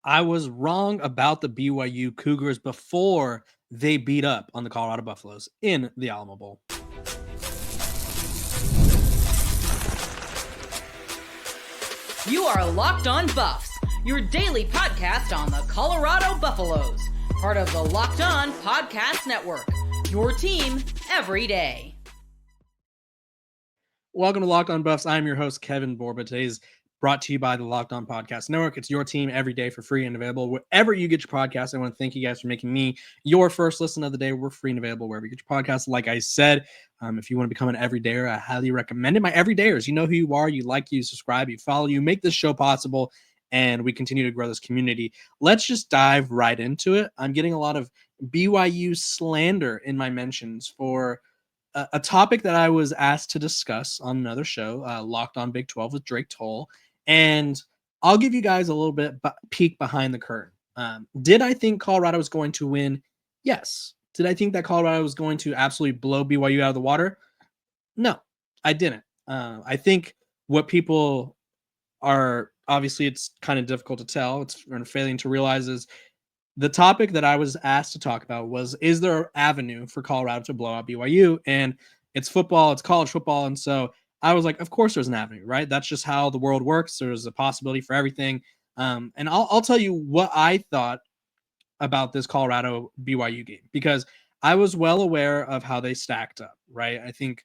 I was wrong about the BYU Cougars before they beat up on the Colorado Buffaloes in the Alamo Bowl. You are Locked On Buffs, your daily podcast on the Colorado Buffaloes, part of the Locked On Podcast Network, your team every day. Welcome to Locked On Buffs. I'm your host, Kevin Borba. Today's brought to you by the Locked On Podcast Network. It's your team every day for free and available wherever you get your podcast. I want to thank you guys for making me your first listen of the day. We're free and available wherever you get your podcast. Like I said, if you want to become an everydayer, I highly recommend it. My everydayers, you know who you are, you like, you subscribe, you follow, you make this show possible, and we continue to grow this community. Let's just dive right into it. I'm getting a lot of BYU slander in my mentions for a topic that I was asked to discuss on another show, Locked On Big 12 with Drake Toll. And I'll give you guys a little bit peek behind the curtain. Did I think Colorado was going to win? Yes. Did I think that Colorado was going to absolutely blow BYU out of the water? No, I didn't. I think what people are, obviously it's kind of difficult to tell, it's failing to realize is the topic that I was asked to talk about was, is there an avenue for Colorado to blow out BYU? And it's football, it's college football. And so I was like, of course there's an avenue, right? That's just how the world works. There's a possibility for everything. And I'll tell you what I thought about this Colorado BYU game, because I was well aware of how they stacked up, right? I think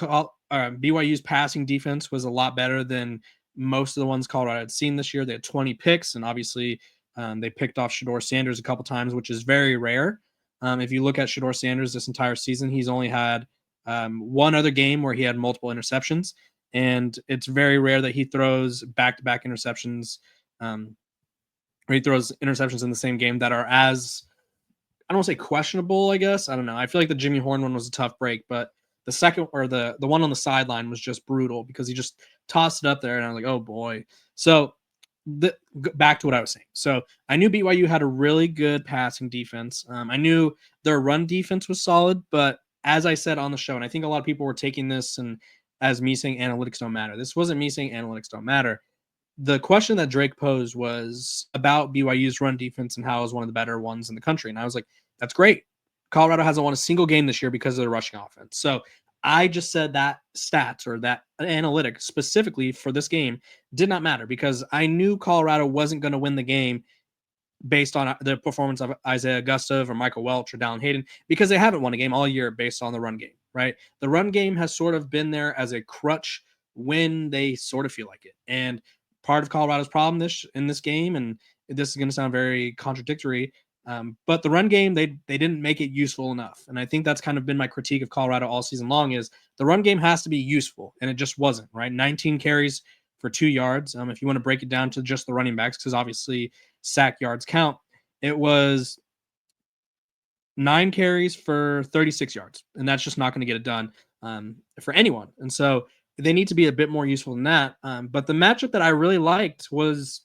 BYU's passing defense was a lot better than most of the ones Colorado had seen this year. They had 20 picks, and obviously they picked off Deion Sanders a couple times, which is very rare. If you look at Deion Sanders this entire season, he's only had one other game where he had multiple interceptions, and it's very rare that he throws back-to-back interceptions, or he throws interceptions in the same game that are as, I don't want to say questionable, I guess. I don't know. I feel like the Jimmy Horn one was a tough break, but the second, or the one on the sideline, was just brutal because he just tossed it up there, and I was like, oh boy. So back to what I was saying. So I knew BYU had a really good passing defense. I knew their run defense was solid, but as I said on the show, and I think a lot of people were taking this and as me saying analytics don't matter. This wasn't me saying analytics don't matter. The question that Drake posed was about BYU's run defense and how it was one of the better ones in the country. And I was like, that's great. Colorado hasn't won a single game this year because of the rushing offense. So I just said that stats, or that analytic specifically for this game, did not matter, because I knew Colorado wasn't going to win the game based on the performance of Isaiah Gustav or Michael Welch or Dallin Hayden, because they haven't won a game all year based on the run game, right? The run game has sort of been there as a crutch when they sort of feel like it. And part of Colorado's problem in this game, and this is going to sound very contradictory, but the run game, they didn't make it useful enough. And I think that's kind of been my critique of Colorado all season long, is the run game has to be useful, and it just wasn't, right? 19 carries for 2 yards. If you want to break it down to just the running backs, because obviously sack yards count, it was 9 carries for 36 yards, and that's just not going to get it done for anyone. And so they need to be a bit more useful than that. But the matchup that I really liked was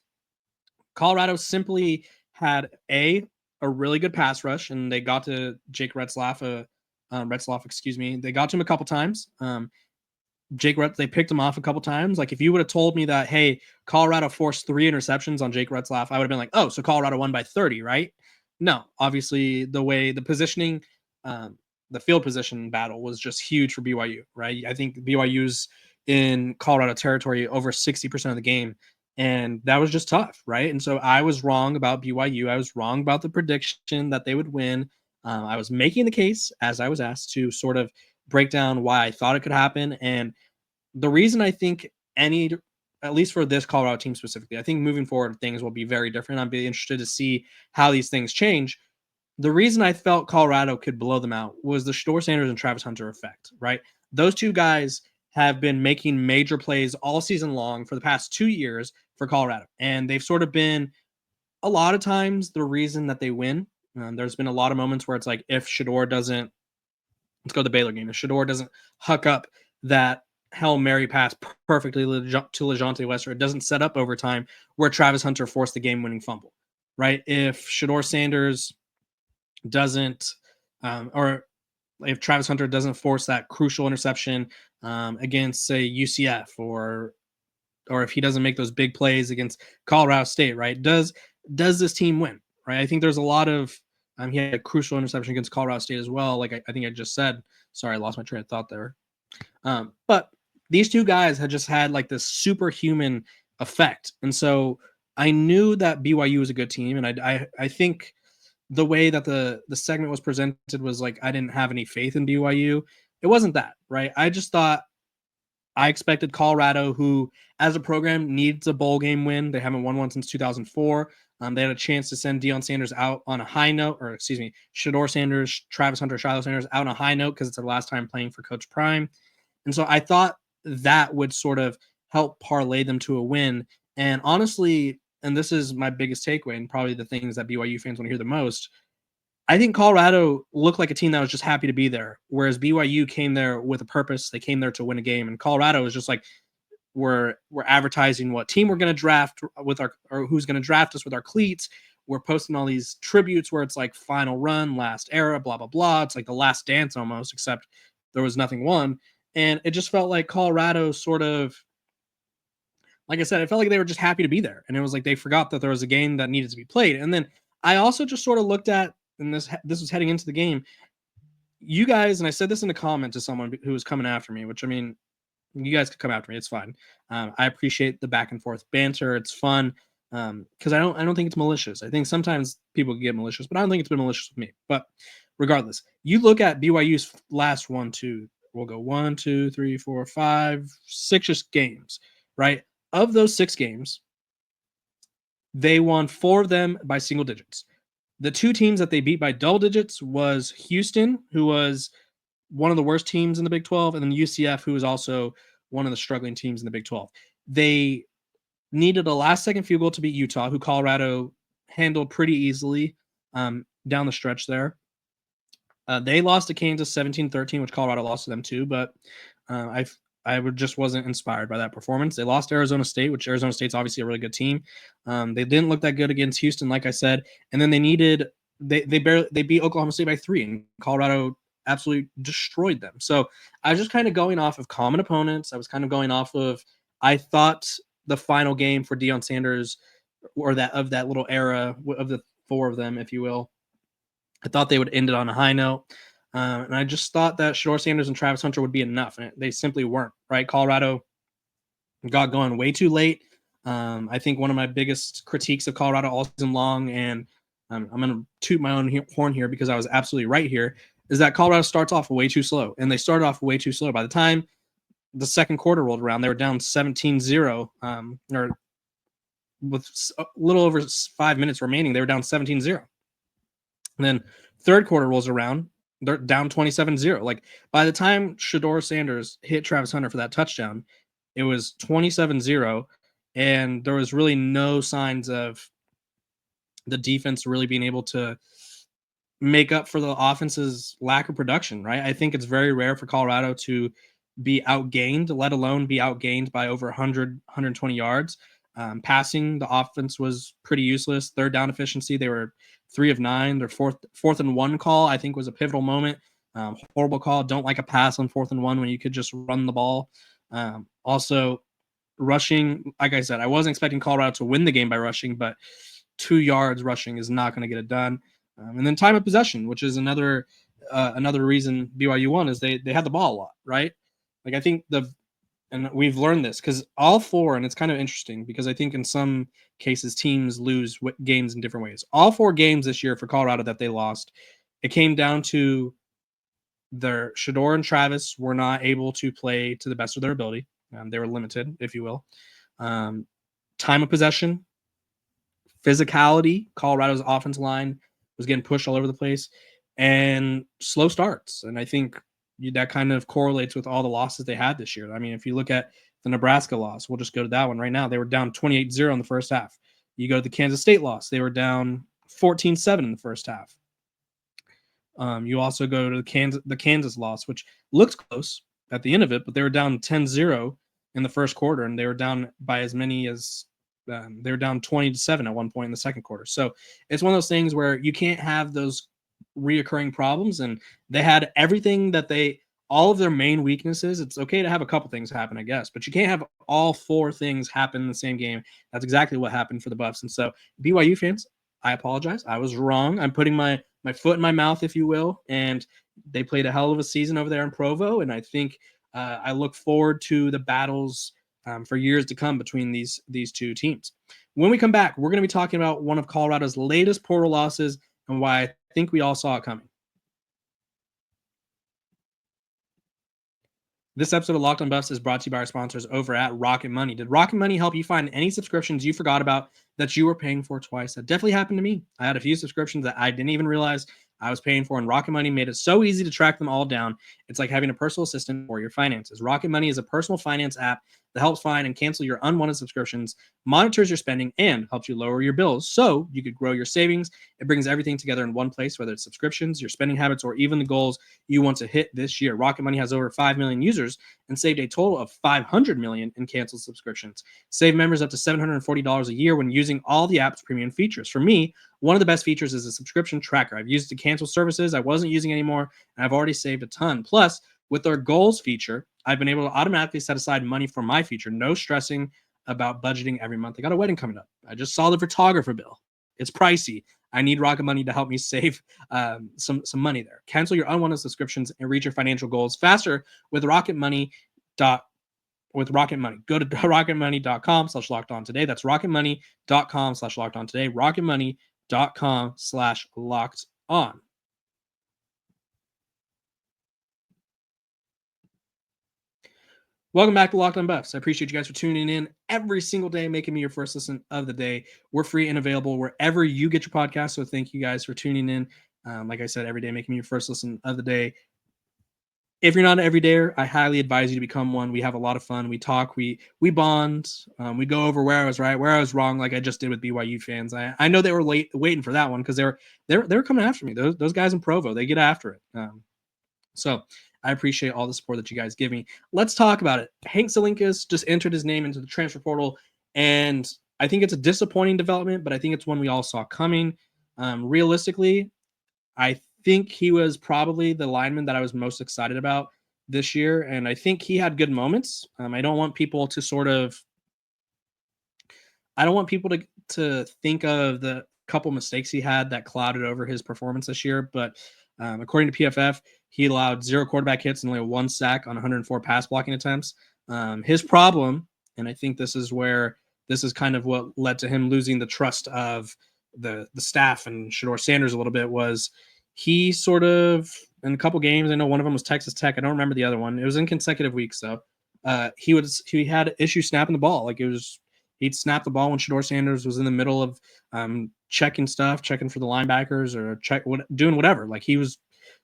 Colorado simply had a really good pass rush, and they got to Jake Retzlaff, They got to him a couple times. They picked him off a couple times. Like, if you would have told me that, hey, Colorado forced 3 interceptions on Jake Retzlaff, I would have been like, oh, so Colorado won by 30, right? No, obviously the way the positioning, the field position battle was just huge for BYU, right? I think BYU's in Colorado territory over 60% of the game, and that was just tough, right? And so I was wrong about BYU. I was wrong about the prediction that they would win. I was making the case, as I was asked, to sort of break down why I thought it could happen. And the reason I think at least for this Colorado team specifically, I think moving forward, things will be very different. I'd be interested to see how these things change. The reason I felt Colorado could blow them out was the Deion Sanders and Travis Hunter effect, right? Those two guys have been making major plays all season long for the past 2 years for Colorado. And they've sort of been, a lot of times, the reason that they win. There's been a lot of moments where it's like, if Shedeur doesn't, let's go to the Baylor game, if Shedeur doesn't huck up that Hail Mary pass perfectly to LeJontay Wester, it doesn't set up overtime where Travis Hunter forced the game-winning fumble, right? If Deion Sanders doesn't, or if Travis Hunter doesn't force that crucial interception against, say, UCF, or if he doesn't make those big plays against Colorado State, right? Does does this team win? Right? I think there's a lot of he had a crucial interception against Colorado State as well. Like I think I just said. Sorry, I lost my train of thought there. But these two guys had just had like this superhuman effect, and so I knew that BYU was a good team, and I think the way that the segment was presented was like I didn't have any faith in BYU. It wasn't that, right? I just thought I expected Colorado, who as a program needs a bowl game win. They haven't won one since 2004. They had a chance to send Deion Sanders out on a high note, or excuse me, Shedeur Sanders, Travis Hunter, Shiloh Sanders out on a high note because it's their last time playing for Coach Prime. And so I thought that would sort of help parlay them to a win. And honestly, and this is my biggest takeaway and probably the things that BYU fans want to hear the most, I think Colorado looked like a team that was just happy to be there, whereas BYU came there with a purpose. They came there to win a game, and Colorado was just like, we're advertising what team we're going to draft with our, or who's going to draft us with our cleats. We're posting all these tributes where it's like final run, last era, blah, blah, blah. It's like the last dance almost, except there was nothing won. And it just felt like Colorado sort of, like I said, it felt like they were just happy to be there. And it was like they forgot that there was a game that needed to be played. And then I also just sort of looked at, and this was heading into the game, you guys, and I said this in a comment to someone who was coming after me, which I mean, you guys could come after me. It's fine. I appreciate the back and forth banter. It's fun because I don't think it's malicious. I think sometimes people get malicious, but I don't think it's been malicious with me. But regardless, you look at BYU's last 1, 2, we'll go 1, 2, 3, 4, 5, 6 games, right? Of those 6 games, they won 4 of them by single digits. The 2 teams that they beat by double digits was Houston, who was one of the worst teams in the Big 12, and then UCF, who was also one of the struggling teams in the Big 12. They needed a last-second field goal to beat Utah, who Colorado handled pretty easily down the stretch there. They lost to Kansas 17-13, which Colorado lost to them too, but I just wasn't inspired by that performance. They lost to Arizona State, which Arizona State's obviously a really good team. They didn't look that good against Houston, like I said, and then they beat Oklahoma State by 3, and Colorado absolutely destroyed them. So I was just kind of going off of common opponents. I was kind of going off of, I thought the final game for Deion Sanders, or that little era of the 4 of them, if you will, I thought they would end it on a high note. And I just thought that Shedeur Sanders and Travis Hunter would be enough, and they simply weren't, right? Colorado got going way too late. I think one of my biggest critiques of Colorado all season long, and I'm going to toot my own horn here because I was absolutely right here, is that Colorado starts off way too slow, and they started off way too slow. By the time the second quarter rolled around, they were down 17-0, or with a little over 5 minutes remaining, they were down 17-0. And then third quarter rolls around, they're down 27-0. Like by the time Shedeur Sanders hit Travis Hunter for that touchdown, it was 27-0, and there was really no signs of the defense really being able to make up for the offense's lack of production, right? I think it's very rare for Colorado to be outgained, let alone be outgained by over 100, 120 yards. Passing, the offense was pretty useless. Third down efficiency, they were 3 of 9. Their fourth and 1 call, I think, was a pivotal moment. Horrible call. Don't like a pass on 4th and 1 when you could just run the ball. Also, rushing, like I said, I wasn't expecting Colorado to win the game by rushing, but 2 yards rushing is not going to get it done. And then time of possession, which is another reason BYU won, is they had the ball a lot, right? Like I think and we've learned this because all 4, and it's kind of interesting because I think in some cases teams lose games in different ways. All 4 games this year for Colorado that they lost, it came down to their Shedeur and Travis were not able to play to the best of their ability. They were limited, if you will. Time of possession, physicality, Colorado's offensive line was getting pushed all over the place, and slow starts. And I think that kind of correlates with all the losses they had this year. I mean, if you look at the Nebraska loss, we'll just go to that one right now. They were down 28-0 in the first half. You go to the Kansas State loss, they were down 14-7 in the first half. You also go to the Kansas loss, which looked close at the end of it, but they were down 10-0 in the first quarter, and they were down by as many as they were down 20-7 at one point in the second quarter. So it's one of those things where you can't have those reoccurring problems, and they had everything that all of their main weaknesses. It's okay to have a couple things happen, I guess, but you can't have all 4 things happen in the same game. That's exactly what happened for the Buffs. And so, BYU fans, I apologize. I was wrong. I'm putting my foot in my mouth, if you will, and they played a hell of a season over there in Provo, and I think I look forward to the battles for years to come between these two teams. When we come back, we're going to be talking about one of Colorado's latest portal losses and why I think we all saw it coming. This episode of Locked on Buffs is brought to you by our sponsors over at Rocket Money. Did Rocket Money help you find any subscriptions you forgot about that you were paying for twice? That definitely happened to me. I had a few subscriptions that I didn't even realize I was paying for, and Rocket Money made it so easy to track them all down. It's like having a personal assistant for your finances. Rocket Money is a personal finance app that helps find and cancel your unwanted subscriptions, monitors your spending, and helps you lower your bills so you could grow your savings. It brings everything together in one place, whether it's subscriptions, your spending habits, or even the goals you want to hit this year. Rocket Money has over 5 million users and saved a total of $500 million in canceled subscriptions. Save members up to $740 a year when using all the app's premium features. For me, one of the best features is a subscription tracker. I've used it to cancel services I wasn't using anymore, and I've already saved a ton. Plus, with their goals feature, I've been able to automatically set aside money for my future. No stressing about budgeting every month. I got a wedding coming up. I just saw the photographer bill. It's pricey. I need Rocket Money to help me save some money there. Cancel your unwanted subscriptions and reach your financial goals faster with Rocket Money. With Rocket Money. Go to rocketmoney.com/lockedon today. That's rocketmoney.com/lockedon today. rocketmoney.com/locked on. Welcome back to Locked on Buffs. I appreciate you guys for tuning in every single day, making me your first listen of the day. We're free and available wherever you get your podcast. So thank you guys for tuning in. Like I said, every day, making me your first listen of the day. If you're not an everydayer, I highly advise you to become one. We have a lot of fun. We talk, we bond, we go over where I was right, where I was wrong, like I just did with BYU fans. I know they were waiting for that one because they were coming after me. Those guys in Provo, they get after it. So I appreciate all the support that you guys give me. Let's talk about it. Hank Sinkus just entered his name into the transfer portal, and I think it's a disappointing development, but I think it's one we all saw coming. Realistically, I think he was probably the lineman that I was most excited about this year, and I think he had good moments. I don't want people to think of the couple mistakes he had that clouded over his performance this year, but according to PFF, he allowed 0 quarterback hits and only 1 sack on 104 pass blocking attempts. His problem, and I think this is kind of what led to him losing the trust of the staff and Shedeur Sanders a little bit, was he sort of, in a couple games, I know one of them was Texas Tech. I don't remember the other one. It was in consecutive weeks, though. He had issues snapping the ball. He'd snap the ball when Shedeur Sanders was in the middle of checking for the linebackers or doing whatever.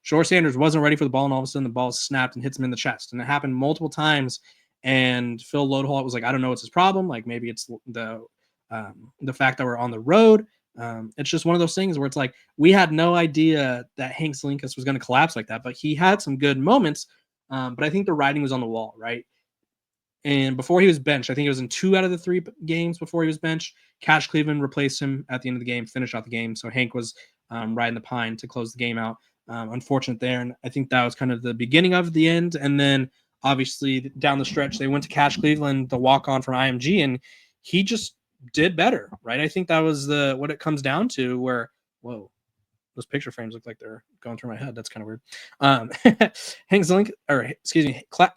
Shedeur Sanders wasn't ready for the ball, and all of a sudden the ball snapped and hits him in the chest. And it happened multiple times. And Phil Lodeholt was like, I don't know what's his problem. Like, maybe it's the fact that we're on the road. It's just one of those things where it's like, we had no idea that Hank Sinkus was going to collapse like that, but he had some good moments. But I think the writing was on the wall, right? And before he was benched, I think it was in 2 out of the 3 games before he was benched, Cash Cleveland replaced him at the end of the game, finished out the game. So Hank was riding the pine to close the game out. Unfortunate there. And I think that was kind of the beginning of the end. And then obviously down the stretch, they went to Cash Cleveland, the walk-on from IMG, and he just did better, right? I think that was what it comes down to, where, whoa, those picture frames look like they're going through my head. That's kind of weird.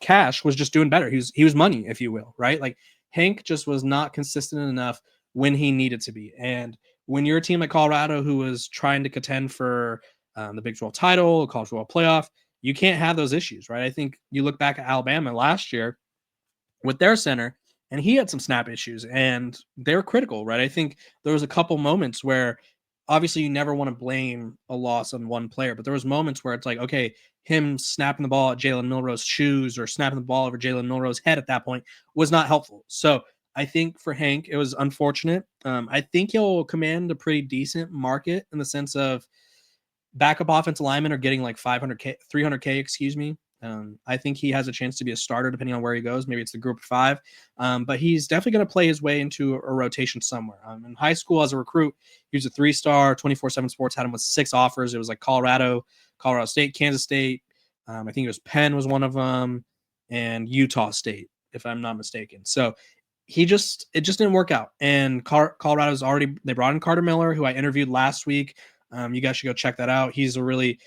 Cash was just doing better. He was money, if you will, right? Like, Hank just was not consistent enough when he needed to be. And when you're a team like Colorado who was trying to contend for the Big 12 title, college football playoff, you can't have those issues, right? I think you look back at Alabama last year with their center, and he had some snap issues, and they're critical, right? I think there was a couple moments where, obviously, you never want to blame a loss on one player, but there was moments where it's like, okay, him snapping the ball at Jalen Milroe's shoes or snapping the ball over Jalen Milroe's head at that point was not helpful. So I think for Hank, it was unfortunate. I think he'll command a pretty decent market in the sense of backup offensive linemen are getting like 300K, excuse me. I think he has a chance to be a starter depending on where he goes. Maybe it's the group of 5, but he's definitely going to play his way into a rotation somewhere. In high school as a recruit, he was a 3-star. 24/7 Sports had him with 6 offers. It was like Colorado State, Kansas State, I think it was Penn was one of them, and Utah State, if I'm not mistaken. So it just didn't work out. And Colorado's they brought in Carter Miller, who I interviewed last week. You guys should go check that out. He's a really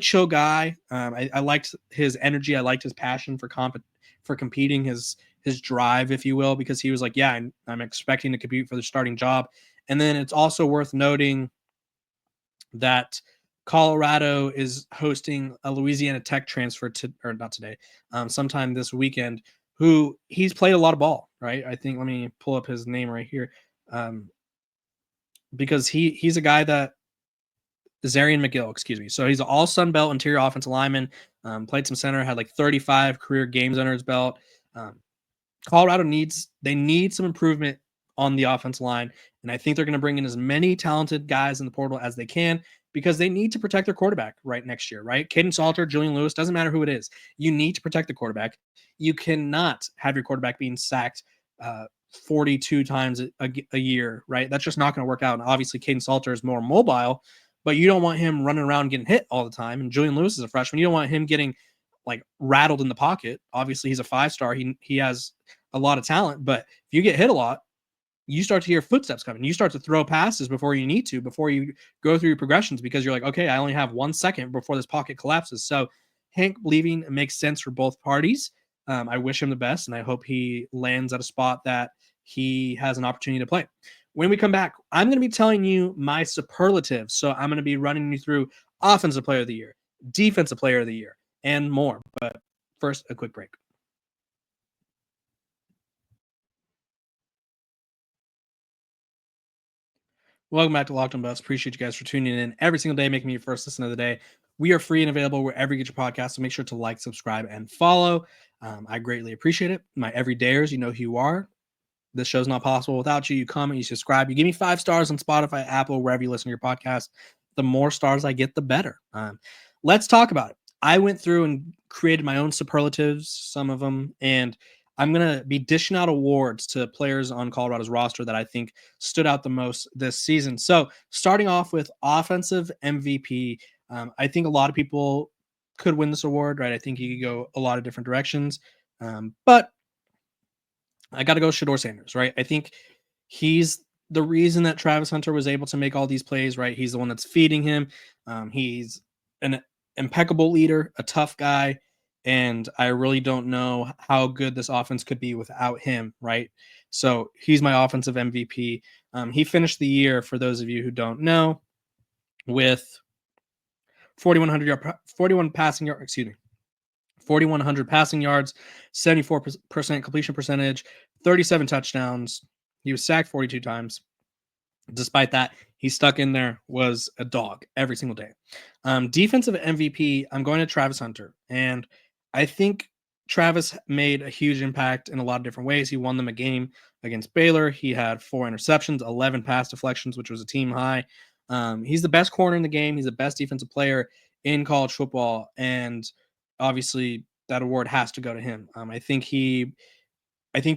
chill guy. I liked his energy. I liked his passion for competing, his drive, if you will, because he was like, yeah, I'm expecting to compete for the starting job. And then it's also worth noting that Colorado is hosting a Louisiana Tech transfer sometime this weekend, who he's played a lot of ball, right? I think, let me pull up his name right here. Because he's a guy that Zarian McGill, excuse me. So he's an all Sun Belt interior offensive lineman, played some center, had like 35 career games under his belt. Colorado needs some improvement on the offensive line, and I think they're going to bring in as many talented guys in the portal as they can because they need to protect their quarterback right next year, right? Caden Salter, Julian Lewis, doesn't matter who it is. You need to protect the quarterback. You cannot have your quarterback being sacked 42 times a year, right? That's just not going to work out. And obviously, Caden Salter is more mobile, but you don't want him running around getting hit all the time. And Julian Lewis is a freshman. You don't want him getting like rattled in the pocket. Obviously, he's a 5-star. He has a lot of talent, but if you get hit a lot, you start to hear footsteps coming. You start to throw passes before you need to, before you go through your progressions, because you're like, okay, I only have 1 second before this pocket collapses. So Hank leaving makes sense for both parties. I wish him the best, and I hope he lands at a spot that he has an opportunity to play. When we come back, I'm going to be telling you my superlatives. So I'm going to be running you through Offensive Player of the Year, Defensive Player of the Year, and more. But first, a quick break. Welcome back to Locked On Buffs. Appreciate you guys for tuning in every single day, making me your first listen of the day. We are free and available wherever you get your podcast, so make sure to like, subscribe, and follow. I greatly appreciate it. My everydayers, you know who you are. This show's not possible without you. You comment, you subscribe, you give me 5 stars on Spotify, Apple, wherever you listen to your podcast. The more stars I get, the better. Let's talk about it. I went through and created my own superlatives, some of them, and I'm going to be dishing out awards to players on Colorado's roster that I think stood out the most this season. So starting off with offensive MVP, I think a lot of people could win this award, right? I think you could go a lot of different directions, but I got to go Shedeur Sanders, right? I think he's the reason that Travis Hunter was able to make all these plays, right? He's the one that's feeding him. He's an impeccable leader, a tough guy, and I really don't know how good this offense could be without him, right? So he's my offensive MVP. He finished the year, for those of you who don't know, with 4,100 passing yards, 74% completion percentage, 37 touchdowns. He was sacked 42 times. Despite that, he stuck in there, was a dog every single day. Defensive MVP, I'm going to Travis Hunter. And I think Travis made a huge impact in a lot of different ways. He won them a game against Baylor. He had 4 interceptions, 11 pass deflections, which was a team high. He's the best corner in the game. He's the best defensive player in college football. And obviously that award has to go to him. I think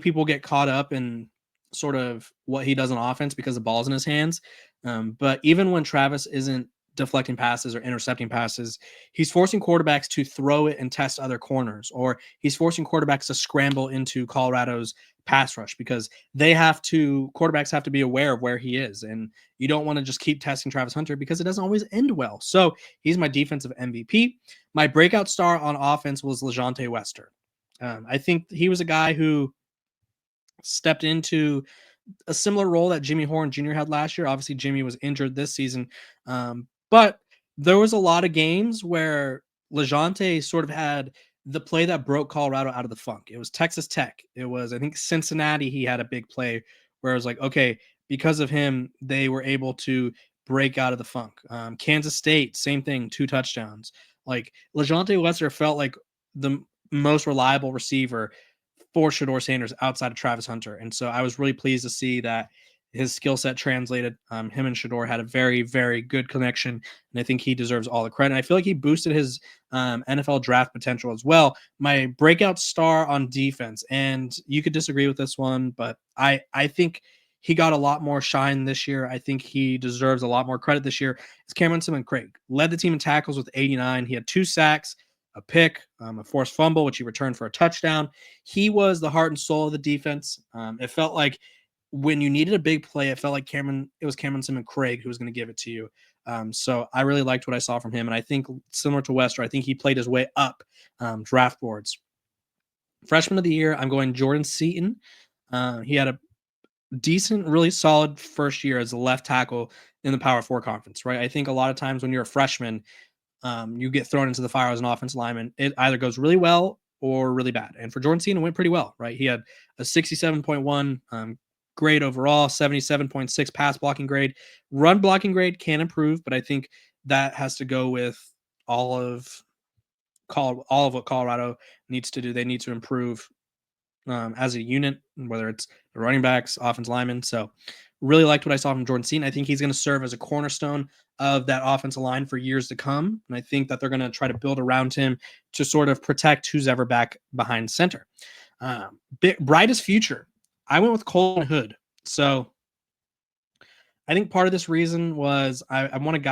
people get caught up in sort of what he does on offense because the ball's in his hands. But even when Travis isn't deflecting passes or intercepting passes, he's forcing quarterbacks to throw it and test other corners, or he's forcing quarterbacks to scramble into Colorado's pass rush because quarterbacks have to be aware of where he is. And you don't want to just keep testing Travis Hunter because it doesn't always end well. So he's my defensive MVP. My breakout star on offense was LeJontay Wester. I think he was a guy who stepped into a similar role that Jimmy Horn Jr. had last year. Obviously, Jimmy was injured this season. But there was a lot of games where LeJontay sort of had the play that broke Colorado out of the funk. It was Texas Tech. It was, I think, Cincinnati. He had a big play where it was like, okay, because of him, they were able to break out of the funk. Kansas State, same thing, 2 touchdowns. Like LeJontay Wester felt like the most reliable receiver for Shedeur Sanders outside of Travis Hunter. And so I was really pleased to see that his skill set translated. Him and Shedeur had a very, very good connection, and I think he deserves all the credit. And I feel like he boosted his NFL draft potential as well. My breakout star on defense, and you could disagree with this one, but I think he got a lot more shine this year. I think he deserves a lot more credit this year. It's Cameron Simmons-Craig. Led the team in tackles with 89. He had 2 sacks, a pick, a forced fumble, which he returned for a touchdown. He was the heart and soul of the defense. It felt like when you needed a big play, it felt like Cameron Simon Craig who was going to give it to you. So I really liked what I saw from him. And I think similar to Wester, I think he played his way up draft boards. Freshman of the year, I'm going Jordan Seaton. He had a decent, really solid first year as a left tackle in the Power 4 conference, right? I think a lot of times when you're a freshman, you get thrown into the fire as an offensive lineman. It either goes really well or really bad. And for Jordan Seaton, it went pretty well, right? He had a 67.1 grade overall, 77.6 pass blocking grade. Run blocking grade can improve, but I think that has to go with all of what Colorado needs to do. They need to improve as a unit, whether it's the running backs, offensive linemen. So really liked what I saw from Jordan Seaton. I think he's going to serve as a cornerstone of that offensive line for years to come. And I think that they're going to try to build around him to sort of protect who's ever back behind center. Brightest future. I went with Colton Hood. So I think part of this reason was I wanted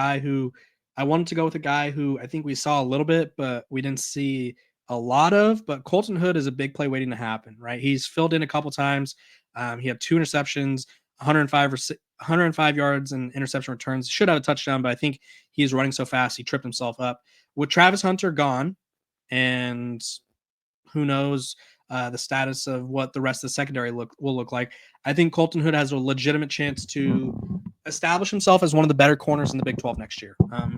to go with a guy who I think we saw a little bit, but we didn't see a lot of. But Colton Hood is a big play waiting to happen, right? He's filled in a couple times. He had 2 interceptions, 105 yards and interception returns. Should have a touchdown, but I think he's running so fast he tripped himself up. With Travis Hunter gone, and who knows the status of what the rest of the secondary will look like, I think Colton Hood has a legitimate chance to establish himself as one of the better corners in the Big 12 next year,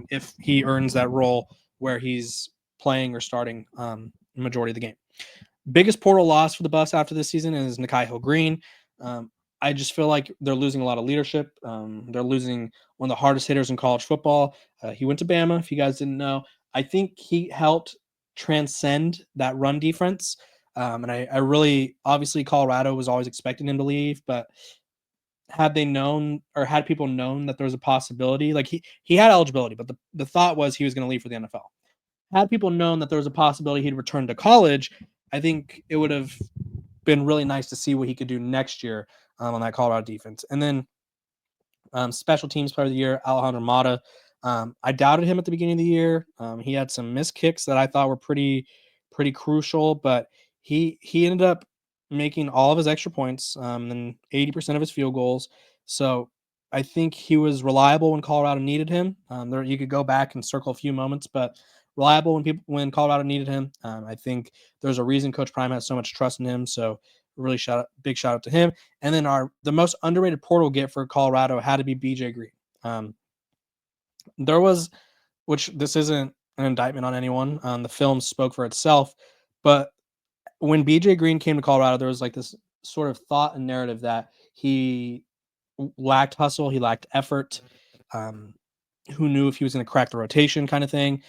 if he earns that role where he's playing or starting the majority of the game. Biggest portal loss for the Buffs after this season is Nikhai Hill-Green. I just feel like they're losing a lot of leadership. They're losing one of the hardest hitters in college football. He went to Bama, if you guys didn't know. I think he helped transcend that run defense. And I really, obviously Colorado was always expecting him to leave, but had they known, or had people known that there was a possibility, like he had eligibility, but the thought was he was going to leave for the NFL. Had people known that there was a possibility he'd return to college, I think it would have been really nice to see what he could do next year on that Colorado defense. And then special teams player of the year, Alejandro Mata. I doubted him at the beginning of the year. He had some missed kicks that I thought were pretty crucial, but he ended up making all of his extra points and 80% of his field goals. So I think he was reliable when Colorado needed him. There you could go back and circle a few moments, but reliable when Colorado needed him. I think there's a reason Coach Prime has so much trust in him. So really big shout out to him. And then the most underrated portal get for Colorado had to be BJ Green. There was, which this isn't an indictment on anyone. The film spoke for itself, but when BJ Green came to Colorado, there was like this sort of thought and narrative that he lacked hustle, he lacked effort. Who knew if he was going to crack the rotation kind of thing.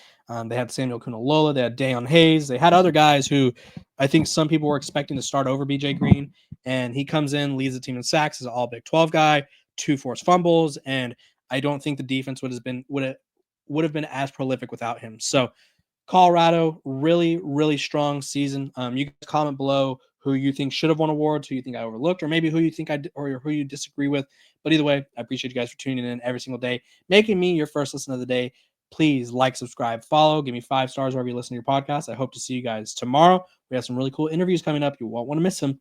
They had Samuel Kunolola, they had Deion Hayes, they had other guys who I think some people were expecting to start over BJ Green, and he comes in, leads the team in sacks as an all Big 12 guy, 2 forced fumbles, and I don't think the defense would have been as prolific without him. So Colorado, really, really strong season. You can comment below who you think should have won awards, who you think I overlooked, or maybe who you think or who you disagree with. But either way, I appreciate you guys for tuning in every single day, making me your first listen of the day. Please like, subscribe, follow, give me 5 stars wherever you listen to your podcast. I hope to see you guys tomorrow. We have some really cool interviews coming up. You won't want to miss them.